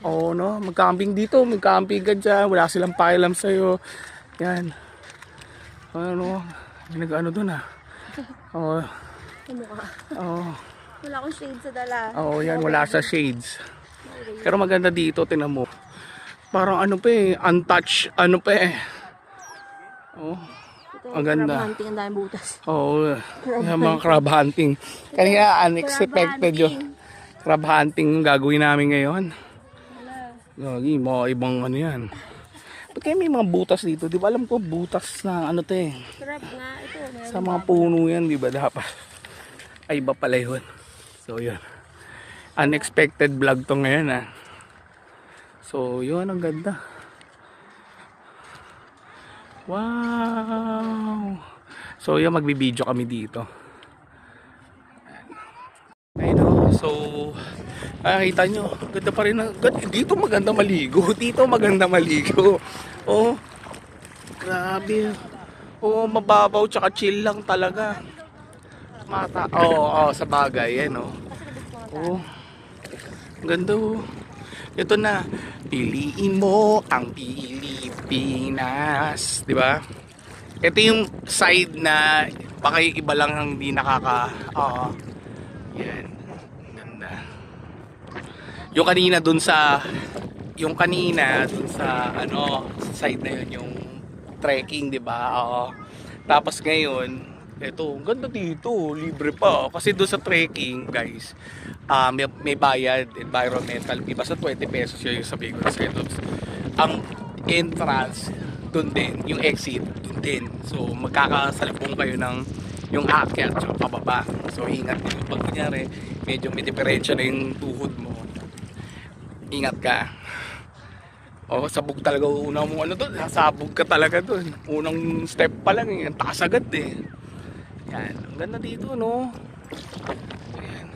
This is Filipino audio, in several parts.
Oo, no? Mag-camping dito, mag-camping ka dyan. Wala silang pakialam sa'yo. Yan. Ano, nag-ano dun ah. Oo. Mukha. Oo. Wala akong shade sa dala. Oo, yan. Wala sa shades. Pero maganda dito, tinan mo. Parang ano pa eh, untouched, ano pa eh. Oh, Ito, ang ganda. crab hunting, ang daming butas. Oo, yung mga crab hunting. Kaya unexpected yung crab hunting yung gagawin namin ngayon. Gagi, mga ibang ano yan. Ba't kaya may mga butas dito? Di ba alam ko butas na ano to eh. Crab nga, ito. Sa mga puno yan, di ba dapat? Ay, iba pala yun. So, yun. Unexpected vlog to ngayon ah. So, yun, ang ganda. Wow! So, yun, magbibideo kami dito. Ayun o. So, nakita nyo, ganda pa rin. Dito maganda maligo. Dito maganda maligo. Oh, grabe. Oh, mababaw tsaka chill lang talaga. Oo, sa bagay. Yan o. Oh, ganda o. Ito na, piliin mo ang Pilipinas, di ba? Ito yung side na baka yung iba lang ang hindi yan, ganda. Yung kanina dun sa ano, side na yun yung trekking, di ba? Oo. Tapos ngayon, ito, ganda dito, libre pa. Kasi doon sa trekking, guys, may bayad, environmental fee. Basta 20 pesos yun yung sabi ko sa ito. Ang entrance, doon din. Yung exit, doon din. So, magkakasalubong kayo ng yung aakyat at pababa. So, ingat nyo. Pag kunyari, medyo may diferensya na yung tuhod mo. Ingat ka. O, sabog talaga unang mo ano doon. Sabog ka talaga doon. Unang step pa lang, ang taas agad eh. Yan, ang ganda dito, no? Ayan.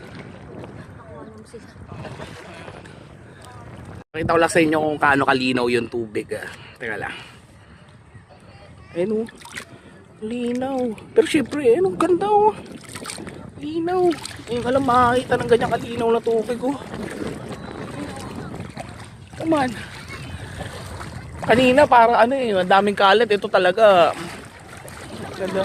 Pakita ko lang sa inyo kung kaano kalinaw yung tubig. Teka lang. Ayun, oh. Linaw. Pero syempre, ayun, ang ganda, oh. Linaw. Ayun ka lang makakita ng ganyan kalinaw na tubig, oh. Come on. Kanina, parang ano eh, daming kalat. Ito talaga. Ganda.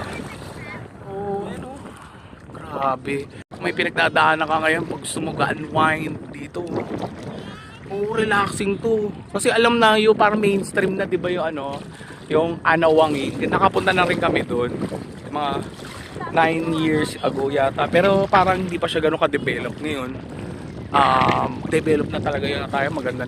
Grabe. May pinagdadaanan ka ngayon pag gusto mo ga-unwind dito. Oh, relaxing to. Kasi alam na yun, parang mainstream na, di ba yung ano, yung Anawangi. Nakapunta na rin kami doon. Mga 9 years ago yata. Pero parang hindi pa siya gano'n ka-develop ngayon. Develop na talaga yun na tayo. Maganda